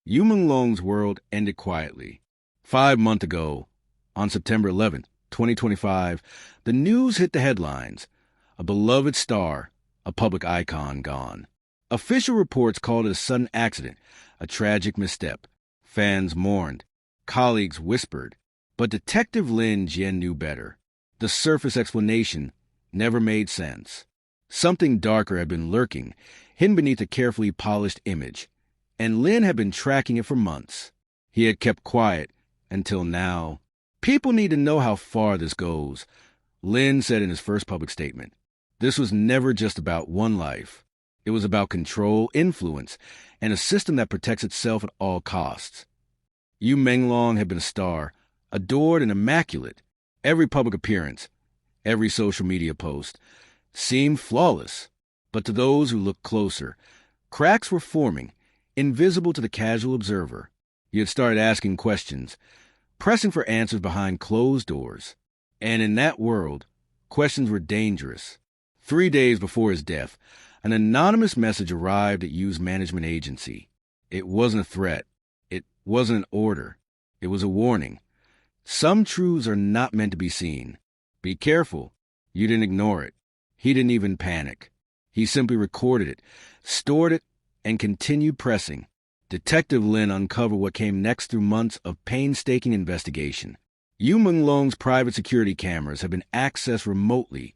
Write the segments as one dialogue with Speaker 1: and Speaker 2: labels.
Speaker 1: Yu Menglong's world ended quietly. 5 months ago, on September 11th, 2025, the news hit the headlines. A beloved star, a public icon gone. Official reports called it a sudden accident, a tragic misstep. Fans mourned. Colleagues whispered. But Detective Lin Jian knew better. The surface explanation never made sense. Something darker had been lurking, hidden beneath a carefully polished image. And Lin had been tracking it for months. He had kept quiet until now. People need to know how far this goes, Lin said in his first public statement. This was never just about one life. It was about control, influence, and a system that protects itself at all costs. Yu Menglong had been a star, adored and immaculate. Every public appearance, every social media post, seemed flawless. But to those who looked closer, cracks were forming, invisible to the casual observer. He had started asking questions, pressing for answers behind closed doors. And in that world, questions were dangerous. 3 days before his death, an anonymous message arrived at Yu's management agency. It wasn't a threat. It wasn't an order. It was a warning. Some truths are not meant to be seen. Be careful. You didn't ignore it. He didn't even panic. He simply recorded it, stored it, and continued pressing. Detective Lin uncovered what came next through months of painstaking investigation. Yu Menglong's private security cameras had been accessed remotely.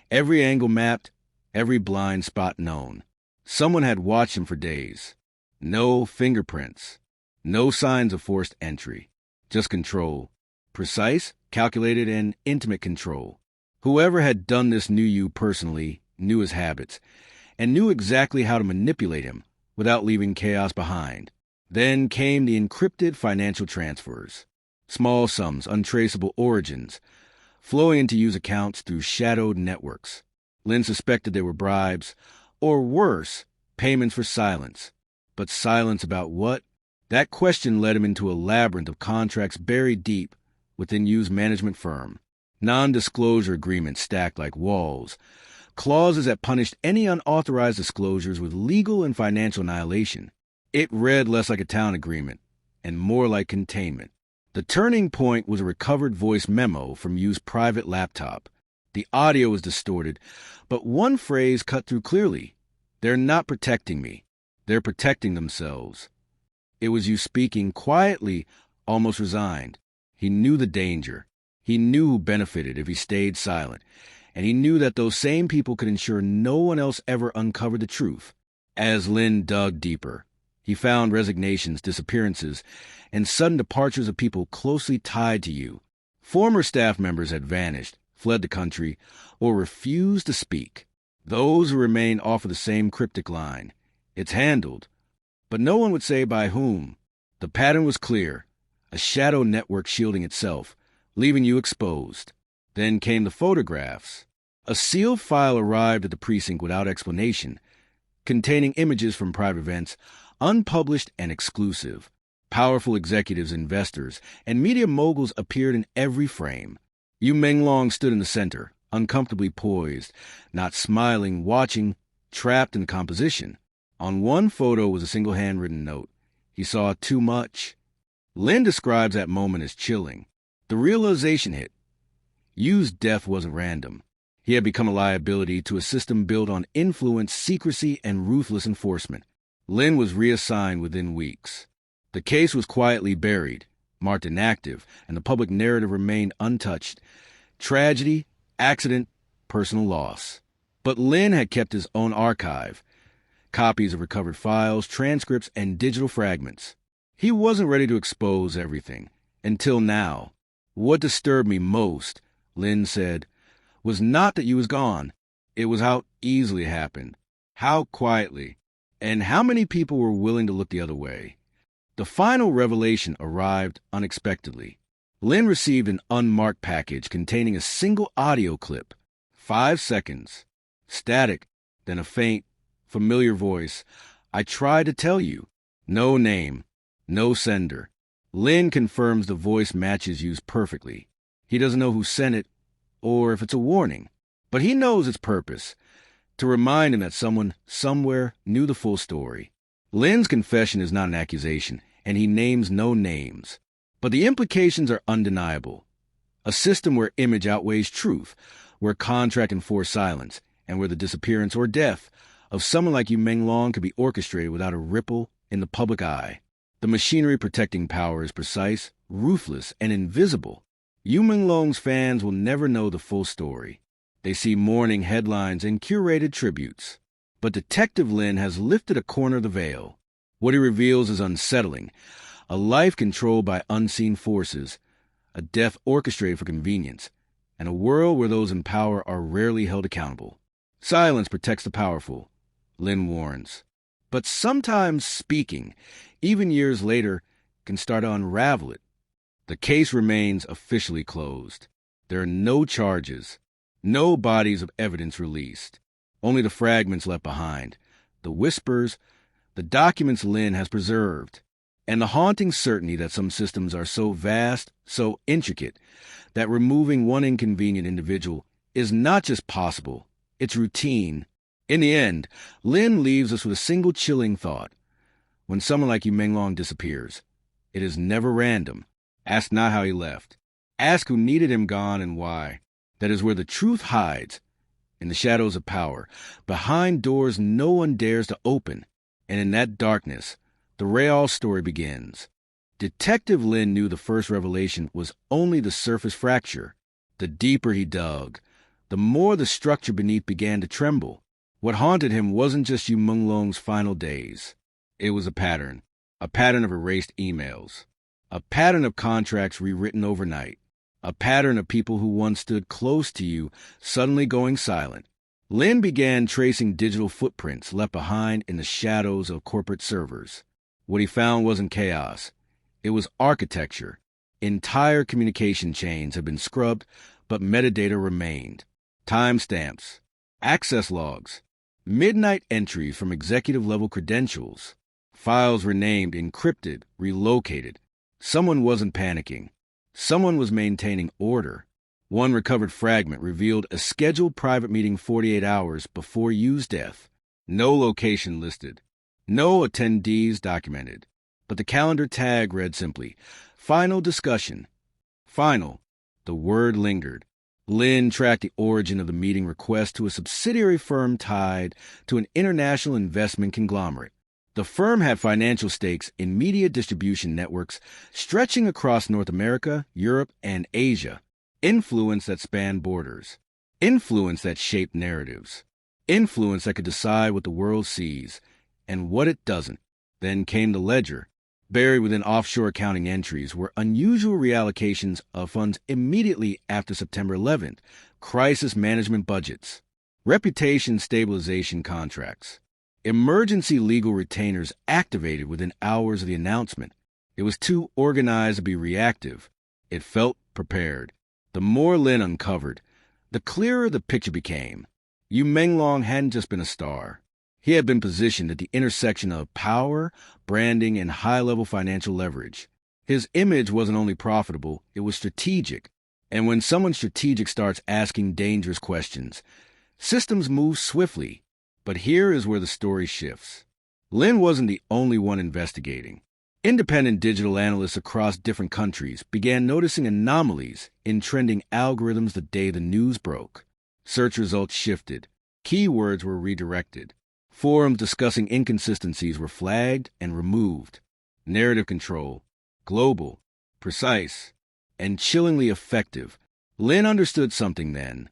Speaker 1: Every angle mapped, every blind spot known. Someone had watched him for days. No fingerprints. No signs of forced entry. Just control. Precise, calculated, and intimate control. Whoever had done this knew Yu personally, knew his habits, and knew exactly how to manipulate him without leaving chaos behind. Then came the encrypted financial transfers. Small sums, untraceable origins, flowing into Yu's accounts through shadowed networks. Lin suspected they were bribes, or worse, payments for silence. But silence about what? That question led him into a labyrinth of contracts buried deep within Yu's management firm. Non-disclosure agreements stacked like walls, clauses that punished any unauthorized disclosures with legal and financial annihilation. It read less like a talent agreement and more like containment. The turning point was a recovered voice memo from Yu's private laptop. The audio was distorted, but one phrase cut through clearly. They're not protecting me. They're protecting themselves. It was Yu speaking quietly, almost resigned. He knew the danger. He knew who benefited if he stayed silent. And he knew that those same people could ensure no one else ever uncovered the truth. As Lin dug deeper, he found resignations, disappearances, and sudden departures of people closely tied to Yu. Former staff members had vanished, fled the country, or refused to speak. Those who remained offered the same cryptic line. It's handled. But no one would say by whom. The pattern was clear. A shadow network shielding itself, leaving Yu exposed. Then came the photographs. A sealed file arrived at the precinct without explanation, containing images from private events, unpublished and exclusive. Powerful executives, investors, and media moguls appeared in every frame. Yu Menglong stood in the center, uncomfortably poised, not smiling, watching, trapped in the composition. On one photo was a single handwritten note. He saw too much. Lin describes that moment as chilling. The realization hit. Yu's death wasn't random. He had become a liability to a system built on influence, secrecy, and ruthless enforcement. Lin was reassigned within weeks. The case was quietly buried, marked inactive, and the public narrative remained untouched. Tragedy, accident, personal loss. But Lin had kept his own archive, copies of recovered files, transcripts, and digital fragments. He wasn't ready to expose everything, until now. What disturbed me most, Lin said, was not that Yu was gone. It was how easily it happened, how quietly, and how many people were willing to look the other way. The final revelation arrived unexpectedly. Lin received an unmarked package containing a single audio clip. 5 seconds. Static, then a faint, familiar voice. I tried to tell you. No name. No sender. Lin confirms the voice matches Yu's perfectly. He doesn't know who sent it, or if it's a warning. But he knows its purpose. To remind him that someone, somewhere, knew the full story. Lin's confession is not an accusation, and he names no names. But the implications are undeniable. A system where image outweighs truth, where contract enforce silence, and where the disappearance or death of someone like Yu Menglong could be orchestrated without a ripple in the public eye. The machinery protecting power is precise, ruthless, and invisible. Yu Menglong's fans will never know the full story. They see mourning headlines and curated tributes. But Detective Lin has lifted a corner of the veil. What he reveals is unsettling. A life controlled by unseen forces, a death orchestrated for convenience, and a world where those in power are rarely held accountable. Silence protects the powerful, Lin warns. But sometimes speaking, even years later, can start to unravel it. The case remains officially closed. There are no charges, no bodies of evidence released. Only the fragments left behind, the whispers, the documents Lin has preserved, and the haunting certainty that some systems are so vast, so intricate, that removing one inconvenient individual is not just possible, it's routine. In the end, Lin leaves us with a single chilling thought. When someone like Yu Menglong disappears, it is never random. Ask not how he left. Ask who needed him gone and why. That is where the truth hides, in the shadows of power, behind doors no one dares to open. And in that darkness, the real story begins. Detective Lin knew the first revelation was only the surface fracture. The deeper he dug, the more the structure beneath began to tremble. What haunted him wasn't just Yu Menglong's final days. It was a pattern of erased emails, a pattern of contracts rewritten overnight, a pattern of people who once stood close to you suddenly going silent. Lin began tracing digital footprints left behind in the shadows of corporate servers. What he found wasn't chaos. It was architecture. Entire communication chains had been scrubbed, but metadata remained. Timestamps, access logs, midnight entries from executive-level credentials. Files renamed, encrypted, relocated. Someone wasn't panicking. Someone was maintaining order. One recovered fragment revealed a scheduled private meeting 48 hours before Yu's death. No location listed. No attendees documented. But the calendar tag read simply, "Final discussion." Final. The word lingered. Lin tracked the origin of the meeting request to a subsidiary firm tied to an international investment conglomerate. The firm had financial stakes in media distribution networks stretching across North America, Europe, and Asia. Influence that spanned borders. Influence that shaped narratives. Influence that could decide what the world sees and what it doesn't. Then came the ledger. Buried within offshore accounting entries were unusual reallocations of funds immediately after September 11th, crisis management budgets, reputation stabilization contracts, emergency legal retainers activated within hours of the announcement. It was too organized to be reactive. It felt prepared. The more Lin uncovered, the clearer the picture became. Yu Menglong hadn't just been a star. He had been positioned at the intersection of power, branding, and high-level financial leverage. His image wasn't only profitable, it was strategic. And when someone strategic starts asking dangerous questions, systems move swiftly. But here is where the story shifts. Lin wasn't the only one investigating. Independent digital analysts across different countries began noticing anomalies in trending algorithms the day the news broke. Search results shifted. Keywords were redirected. Forums discussing inconsistencies were flagged and removed. Narrative control, global, precise, and chillingly effective. Lin understood something then.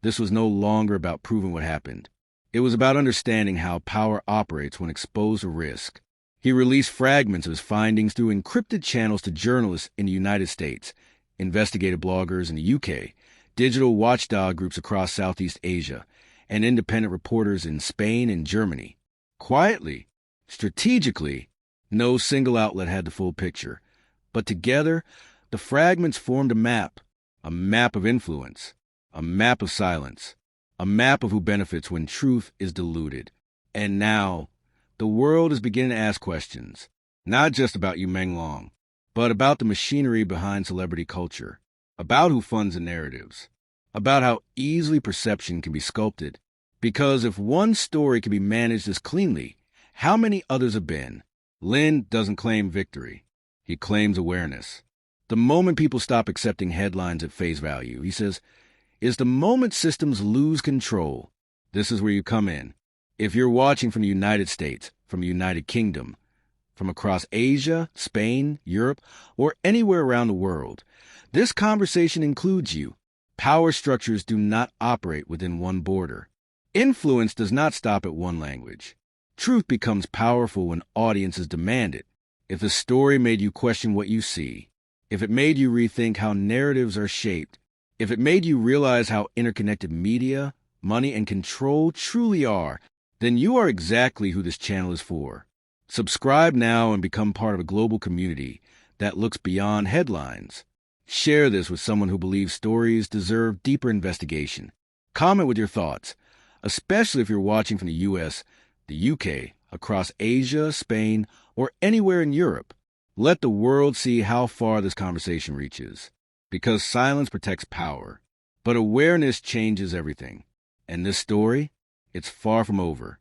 Speaker 1: This was no longer about proving what happened. It was about understanding how power operates when exposed to risk. He released fragments of his findings through encrypted channels to journalists in the United States, investigative bloggers in the UK, digital watchdog groups across Southeast Asia, and independent reporters in Spain and Germany. Quietly, strategically, no single outlet had the full picture. But together, the fragments formed a map of influence, a map of silence, a map of who benefits when truth is diluted. And now, the world is beginning to ask questions, not just about Yu Menglong, but about the machinery behind celebrity culture, about who funds the narratives, about how easily perception can be sculpted. Because if one story can be managed as cleanly, how many others have been. Lin doesn't claim victory. He claims awareness. The moment people stop accepting headlines at face value, he says, is the moment systems lose control. This is where you come in. If you're watching from the United States, from the United Kingdom, from across Asia, Spain, Europe, or anywhere around the world, this conversation includes you. Power structures do not operate within one border. Influence does not stop at one language. Truth becomes powerful when audiences demand it. If a story made you question what you see, if it made you rethink how narratives are shaped, if it made you realize how interconnected media, money, and control truly are, then you are exactly who this channel is for. Subscribe now and become part of a global community that looks beyond headlines. Share this with someone who believes stories deserve deeper investigation. Comment with your thoughts, especially if you're watching from the US, the UK, across Asia, Spain, or anywhere in Europe. Let the world see how far this conversation reaches. Because silence protects power, but awareness changes everything. And this story, it's far from over.